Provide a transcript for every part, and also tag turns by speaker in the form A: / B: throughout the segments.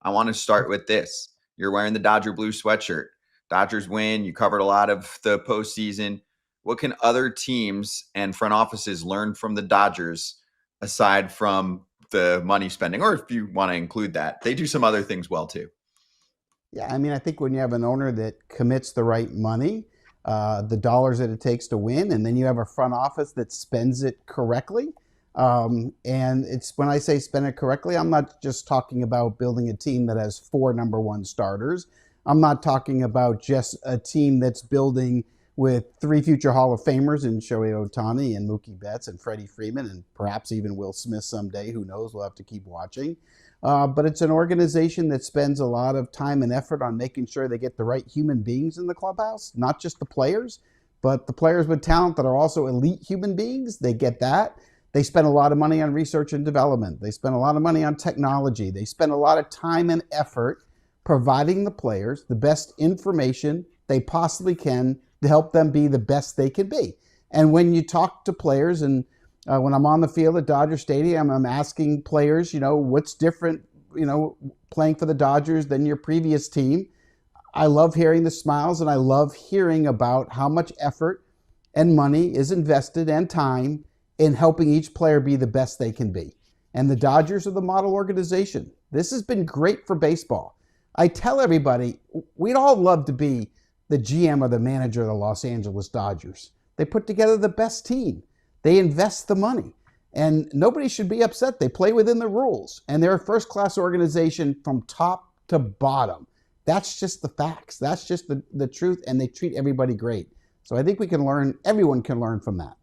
A: I want to start with this. You're wearing the Dodger blue sweatshirt. Dodgers win. You covered a lot of the postseason. What can other teams and front offices learn from the Dodgers aside from the money spending? Or if you want to include that, they do some other things well too.
B: Yeah, I mean, I think when you have an owner that commits the right money, the dollars that it takes to win, and then you have a front office that spends it correctly. And it's when I say spend it correctly, I'm not just talking about building a team that has 4 number 1 starters. I'm not talking about just a team that's building with 3 future Hall of Famers in Shohei Ohtani and Mookie Betts and Freddie Freeman and perhaps even Will Smith someday. Who knows? We'll have to keep watching. But it's an organization that spends a lot of time and effort on making sure they get the right human beings in the clubhouse, not just the players, but the players with talent that are also elite human beings. They get that. They spend a lot of money on research and development. They spend a lot of money on technology. They spend a lot of time and effort providing the players the best information they possibly can to help them be the best they can be. And when you talk to players, and when I'm on the field at Dodger Stadium, I'm asking players, what's different, playing for the Dodgers than your previous team. I love hearing the smiles, and I love hearing about how much effort and money is invested and time in helping each player be the best they can be. And the Dodgers are the model organization. This has been great for baseball. I tell everybody, we'd all love to be the GM or the manager of the Los Angeles Dodgers. They put together the best team. They invest the money. And nobody should be upset. They play within the rules. And they're a first-class organization from top to bottom. That's just the facts. That's just the truth. And they treat everybody great. So I think everyone can learn from that.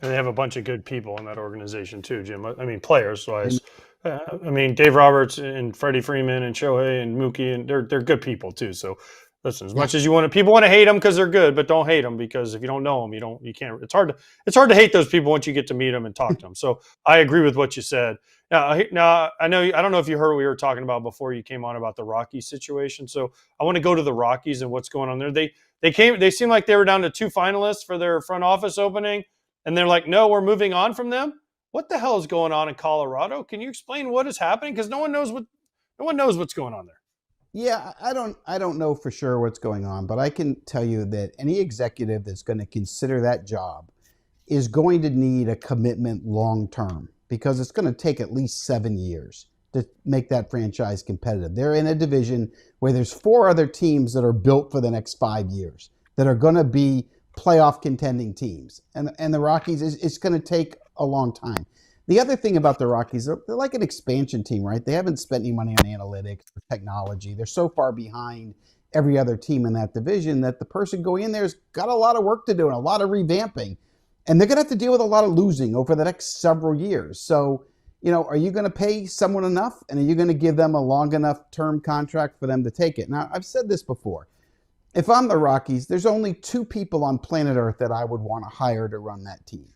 C: And they have a bunch of good people in that organization too, Jim. I mean, players-wise. Dave Roberts and Freddie Freeman and Shohei and Mookie, and they're good people too. So listen, as much as people want to hate them because they're good, but don't hate them because if you don't know them, you can't. It's hard to hate those people once you get to meet them and talk to them. So I agree with what you said. Now I don't know if you heard what we were talking about before you came on about the Rockies situation. So I want to go to the Rockies and what's going on there. They seemed like they were down to 2 finalists for their front office opening. And they're like, no, we're moving on from them. What the hell is going on in Colorado? Can you explain what is happening? Because no one knows what's going on there.
B: Yeah, I don't know for sure what's going on, but I can tell you that any executive that's going to consider that job is going to need a commitment long term, because it's going to take at least 7 years to make that franchise competitive. They're in a division where there's 4 other teams that are built for the next 5 years that are going to be playoff contending teams. And the Rockies, it's going to take a long time. The other thing about the Rockies, they're like an expansion team, right? They haven't spent any money on analytics or technology. They're so far behind every other team in that division that the person going in there has got a lot of work to do and a lot of revamping. And they're going to have to deal with a lot of losing over the next several years. So, are you going to pay someone enough? And are you going to give them a long enough term contract for them to take it? Now, I've said this before. If I'm the Rockies, there's only 2 people on planet Earth that I would want to hire to run that team.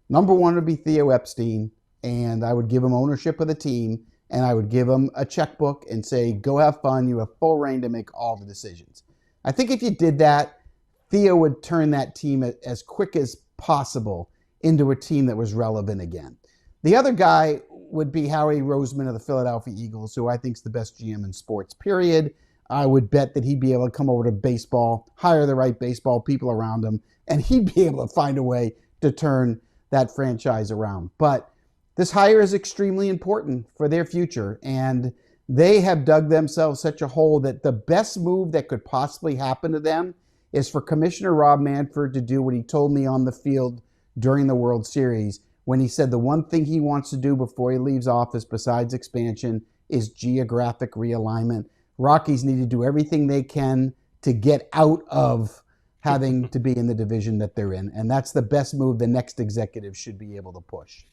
B: Number 1 would be Theo Epstein, and I would give him ownership of the team, and I would give him a checkbook and say, go have fun. You have full reign to make all the decisions. I think if you did that, Theo would turn that team as quick as possible into a team that was relevant again. The other guy would be Howie Roseman of the Philadelphia Eagles, who I think is the best GM in sports, period. I would bet that he'd be able to come over to baseball, hire the right baseball people around him, and he'd be able to find a way to turn that franchise around. But this hire is extremely important for their future, and they have dug themselves such a hole that the best move that could possibly happen to them is for Commissioner Rob Manfred to do what he told me on the field during the World Series, when he said the one thing he wants to do before he leaves office besides expansion is geographic realignment. Rockies need to do everything they can to get out of having to be in the division that they're in. And that's the best move the next executive should be able to push.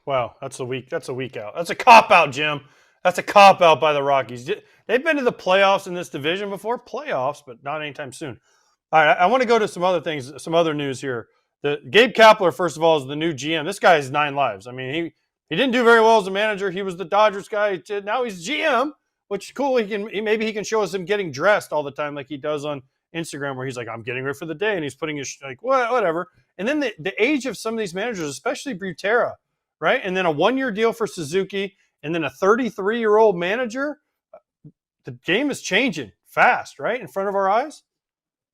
C: Wow, that's a week out. That's a cop-out, Jim. That's a cop-out by the Rockies. They've been to the playoffs in this division before, but not anytime soon. All right, I want to go to some other things, some other news here. Gabe Kapler, first of all, is the new GM. This guy has 9 lives. I mean, he didn't do very well as a manager. He was the Dodgers guy. Now he's GM. Which is cool. Maybe he can show us him getting dressed all the time like he does on Instagram, where he's like, I'm getting ready for the day, and he's putting his whatever. And then the age of some of these managers, especially Butera, right? And then a 1-year deal for Suzuki, and then a 33-year-old manager, the game is changing fast, right? In front of our eyes.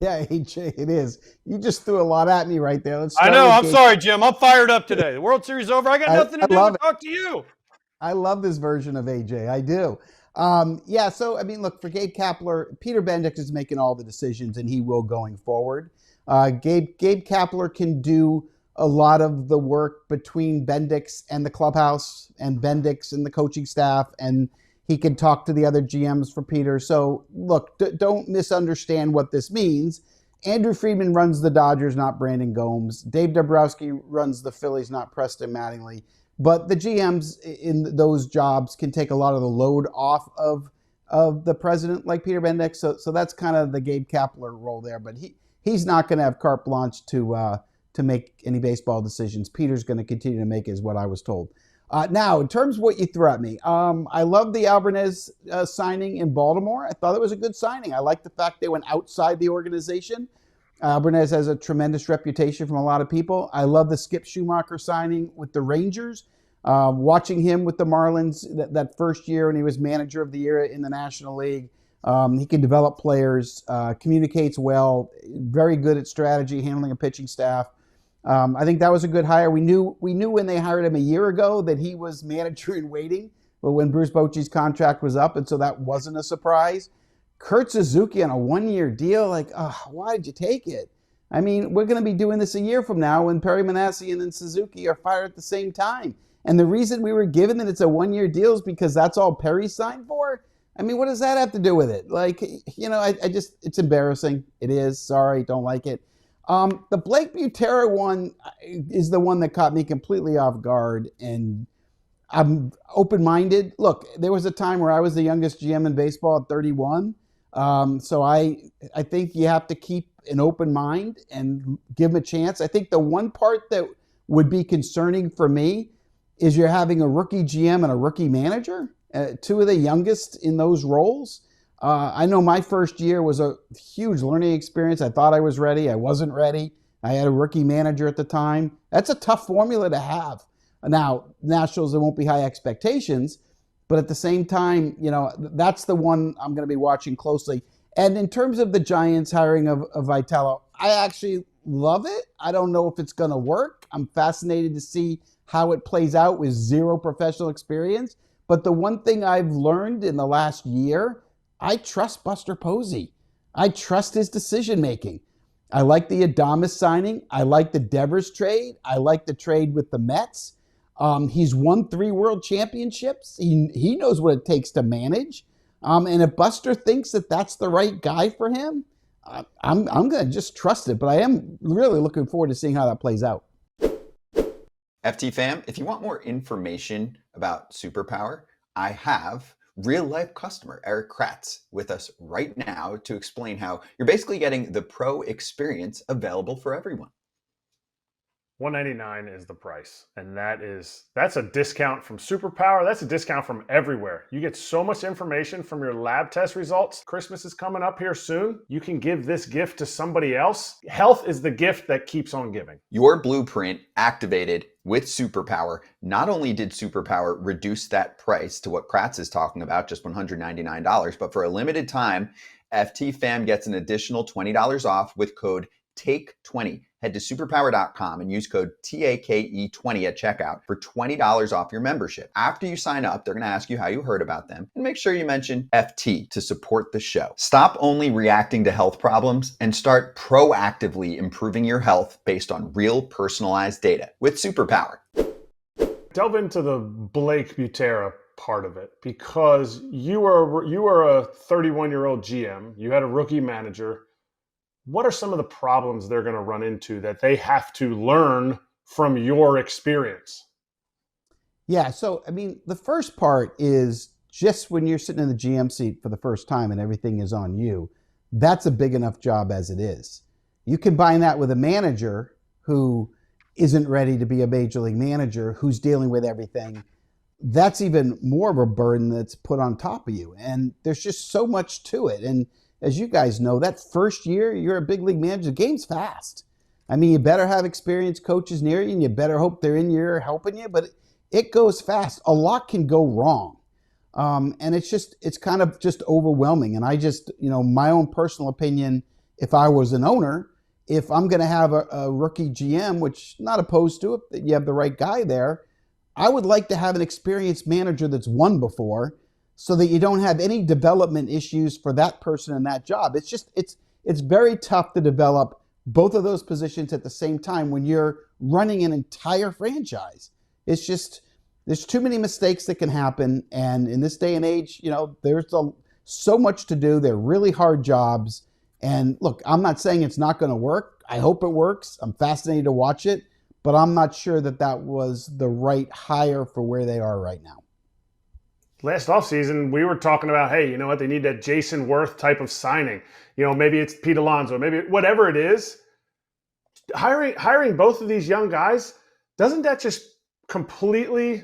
B: Yeah, AJ, it is. You just threw a lot at me right there.
C: I know. I'm sorry, Jim. I'm fired up today. The World Series is over. I got nothing to do but talk to you.
B: I love this version of AJ. I do. Yeah, so, I mean, look, for Gabe Kapler, Peter Bendix is making all the decisions, and he will going forward. Gabe Kapler can do a lot of the work between Bendix and the clubhouse and Bendix and the coaching staff, and he can talk to the other GMs for Peter. So, look, don't misunderstand what this means. Andrew Friedman runs the Dodgers, not Brandon Gomes. Dave Dombrowski runs the Phillies, not Preston Mattingly. But the GMs in those jobs can take a lot of the load off of the president, like Peter Bendix. So that's kind of the Gabe Kapler role there. But he's not going to have carte blanche to make any baseball decisions. Peter's going to continue to make, is what I was told. Now, in terms of what you threw at me, I love the Alvarez signing in Baltimore. I thought it was a good signing. I like the fact they went outside the organization. Alvarez has a tremendous reputation from a lot of people. I love the Skip Schumacher signing with the Rangers. Watching him with the Marlins that first year when he was manager of the year in the National League. He can develop players, communicates well, very good at strategy, handling a pitching staff. I think that was a good hire. We knew when they hired him a year ago that he was manager in waiting, but when Bruce Bochy's contract was up, and so that wasn't a surprise. Kurt Suzuki on a one-year deal, why did you take it? I mean, we're going to be doing this a year from now when Perry Manassian and Suzuki are fired at the same time. And the reason we were given that it's a one-year deal is because that's all Perry signed for? I mean, what does that have to do with it? It's embarrassing. It is. Sorry, don't like it. The Blake Butera one is the one that caught me completely off guard, and I'm open-minded. Look, there was a time where I was the youngest GM in baseball at 31. So I think you have to keep an open mind and give him a chance. I think the one part that would be concerning for me is you're having a rookie GM and a rookie manager, two of the youngest in those roles. I know my first year was a huge learning experience. I thought I was ready. I wasn't ready. I had a rookie manager at the time. That's a tough formula to have. Now, Nationals, there won't be high expectations, but at the same time, that's the one I'm going to be watching closely. And in terms of the Giants hiring of Vitello, I actually love it. I don't know if it's going to work. I'm fascinated to see how it plays out with zero professional experience. But the one thing I've learned in the last year, I trust Buster Posey. I trust his decision-making. I like the Adames signing. I like the Devers trade. I like the trade with the Mets. He's won 3 world championships. He knows what it takes to manage. And if Buster thinks that that's the right guy for him, I'm going to just trust it. But I am really looking forward to seeing how that plays out.
A: FT fam, if you want more information about Superpower, I have real-life customer Erik Kratz with us right now to explain how you're basically getting the pro experience available for everyone.
C: $199 is the price, and that's a discount from Superpower. That's a discount from everywhere. You get so much information from your lab test results. Christmas is coming up here soon. You can give this gift to somebody else. Health is the gift that keeps on giving.
A: Your blueprint activated with Superpower. Not only did Superpower reduce that price to what Kratz is talking about, just $199, but for a limited time, FT fam gets an additional $20 off with code TAKE20. Head to superpower.com and use code TAKE20 at checkout for $20 off your membership. After you sign up, they're going to ask you how you heard about them, and make sure you mention FT to support the show. Stop only reacting to health problems and start proactively improving your health based on real personalized data with Superpower.
C: Delve into the Blake Butera part of it, because you were a 31-year-old GM. You had a rookie manager. What are some of the problems they're going to run into that they have to learn from your experience?
B: Yeah, so, I mean, the first part is just when you're sitting in the GM seat for the first time and everything is on you, that's a big enough job as it is. You combine that with a manager who isn't ready to be a major league manager, who's dealing with everything. That's even more of a burden that's put on top of you. And there's just so much to it. And as you guys know, that first year you're a big league manager, the game's fast. I mean, you better have experienced coaches near you, and you better hope they're in your ear helping you. But it goes fast. A lot can go wrong. And it's kind of just overwhelming. And I just, my own personal opinion, if I was an owner, if I'm going to have a rookie GM, which not opposed to it, that you have the right guy there, I would like to have an experienced manager that's won before, so that you don't have any development issues for that person in that job. It's very tough to develop both of those positions at the same time when you're running an entire franchise. It's just, there's too many mistakes that can happen. And in this day and age, there's so much to do. They're really hard jobs. And look, I'm not saying it's not going to work. I hope it works. I'm fascinated to watch it, but I'm not sure that was the right hire for where they are right now.
D: Last offseason, we were talking about, hey, you know what? They need that Jason Worth type of signing. Maybe it's Pete Alonso, maybe whatever it is. Hiring both of these young guys, doesn't that just completely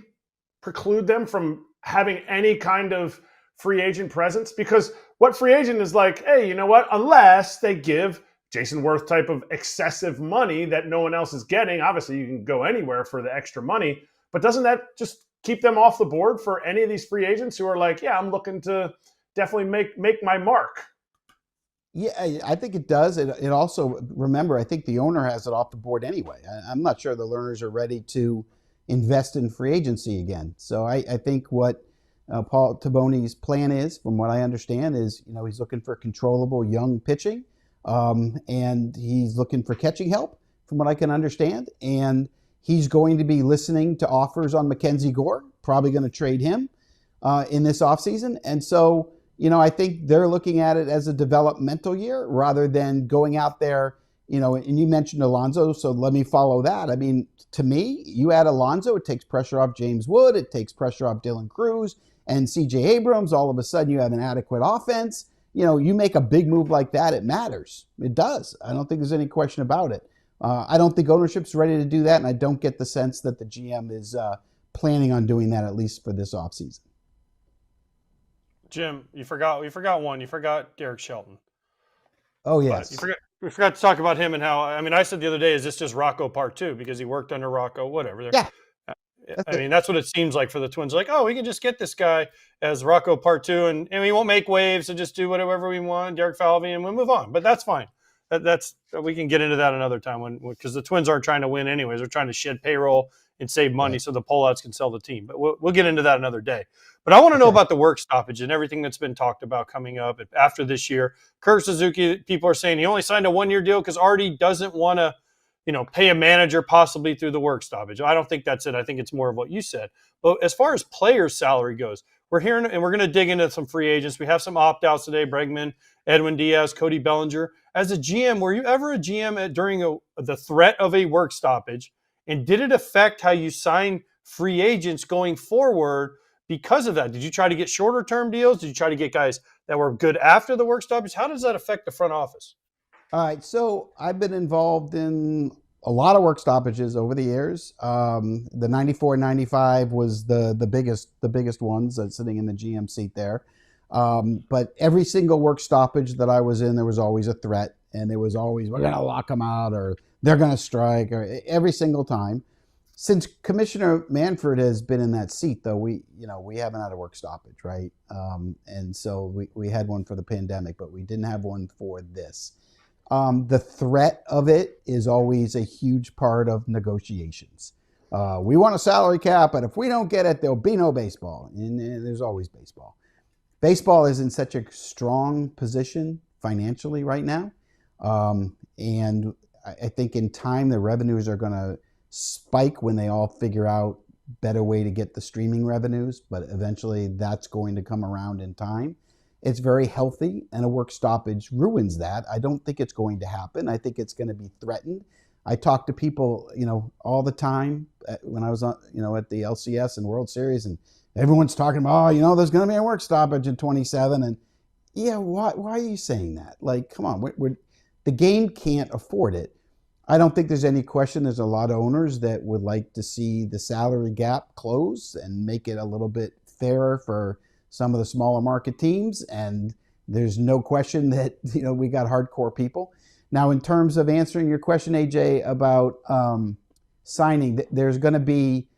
D: preclude them from having any kind of free agent presence? Because what free agent is like, hey, you know what? Unless they give Jason Worth type of excessive money that no one else is getting, obviously you can go anywhere for the extra money, but doesn't that just keep them off the board for any of these free agents who are like, yeah, I'm looking to definitely make my mark?
B: Yeah, I think it does. It also, remember, I think the owner has it off the board anyway. I'm not sure the learners are ready to invest in free agency again. So I think what Paul Taboni's plan is, from what I understand, is he's looking for controllable young pitching, and he's looking for catching help, from what I can understand. And he's going to be listening to offers on Mackenzie Gore, probably going to trade him in this offseason. And so, I think they're looking at it as a developmental year rather than going out there, and you mentioned Alonso, so let me follow that. I mean, to me, you add Alonso, it takes pressure off James Wood, it takes pressure off Dylan Cruz and CJ Abrams. All of a sudden you have an adequate offense. You make a big move like that, it matters. It does. I don't think there's any question about it. I don't think ownership's ready to do that, and I don't get the sense that the GM is planning on doing that, at least for this offseason.
C: Jim, you forgot one. You forgot Derek Shelton.
B: Oh, yes.
C: We forgot to talk about him and how, I said the other day, is this just Rocco part 2? Because he worked under Rocco, whatever.
B: Yeah.
C: That's what it seems like for the Twins. Like, oh, we can just get this guy as Rocco part 2, and we won't make waves, and just do whatever we want, Derek Falvey, and we'll move on. But that's fine. We can get into that another time because the Twins aren't trying to win anyways. They're trying to shed payroll and save money so the pullouts can sell the team. But we'll get into that another day. But I want to know about the work stoppage and everything that's been talked about coming up after this year. Kirk Suzuki, people are saying he only signed a 1-year deal because Artie doesn't want to, pay a manager possibly through the work stoppage. I don't think that's it. I think it's more of what you said. But as far as players' salary goes, we're hearing, and we're going to dig into some free agents. We have some opt-outs today: Bregman, Edwin Diaz, Cody Bellinger. As a GM, were you ever a GM during the threat of a work stoppage? And did it affect how you sign free agents going forward because of that? Did you try to get shorter term deals? Did you try to get guys that were good after the work stoppage? How does that affect the front office?
B: All right. So I've been involved in a lot of work stoppages over the years. The 94, 95 was the biggest ones sitting in the GM seat there. But every single work stoppage that I was in, there was always a threat, and there was always, we're going to lock them out, or they're going to strike, or every single time. Since Commissioner Manfred has been in that seat, though, we haven't had a work stoppage, right? And so we had one for the pandemic, but we didn't have one for this. The threat of it is always a huge part of negotiations. We want a salary cap, but if we don't get it, there'll be no baseball. And there's always baseball. Baseball is in such a strong position financially right now. And I think in time, the revenues are going to spike when they all figure out better way to get the streaming revenues, but eventually that's going to come around in time. It's very healthy, and a work stoppage ruins that. I don't think it's going to happen. I think it's going to be threatened. I talk to people, all the time when I was on, at the LCS and World Series, and everyone's talking about, there's going to be a work stoppage in 27. And yeah, why are you saying that? Like, come on, the game can't afford it. I don't think there's any question. There's a lot of owners that would like to see the salary gap close and make it a little bit fairer for some of the smaller market teams. And there's no question that, we got hardcore people. Now, in terms of answering your question, AJ, about signing, there's going to be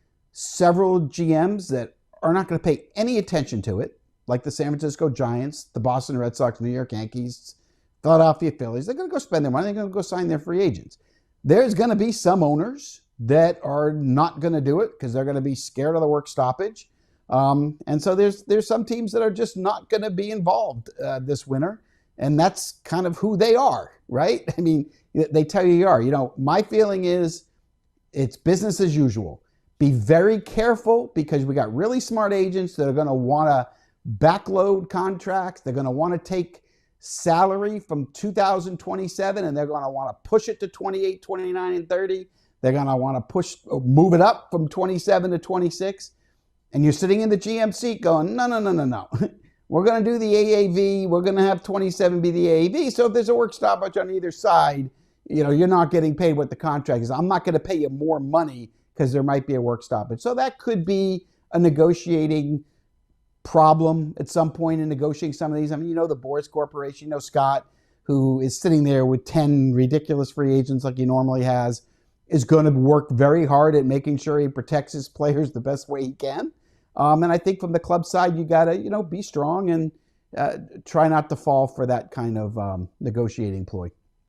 B: several GMs that are not going to pay any attention to it, like the San Francisco Giants, the Boston Red Sox, New York Yankees, Philadelphia Phillies. They're going to go spend their money. They're going to go sign their free agents. There's going to be some owners that are not going to do it because they're going to be scared of the work stoppage. And so there's some teams that are just not going to be involved this winter. And that's kind of who they are, right? I mean, they tell you are. You know, my feeling is it's business as usual. Be very careful because we got really smart agents that are going to want to backload contracts. They're going to want to take salary from 2027 and they're going to want to push it to 28, 29, and 30. They're going to want to move it up from 27 to 26. And you're sitting in the GM seat going, no. We're going to do the AAV. We're going to have 27 be the AAV. So if there's a work stoppage on either side, you know, you're not getting paid what the contract is. I'm not going to pay you more money because there might be a work stoppage. So that could be a negotiating problem at some point in negotiating some of these. I mean, you know, the Boris Corporation, you know, Scott, who is sitting there with 10 ridiculous free agents like he normally has, is going to work very hard at making sure he protects his players the best way he can. And I think from the club side, you got to, you know, be strong and try not to fall for that kind of negotiating ploy.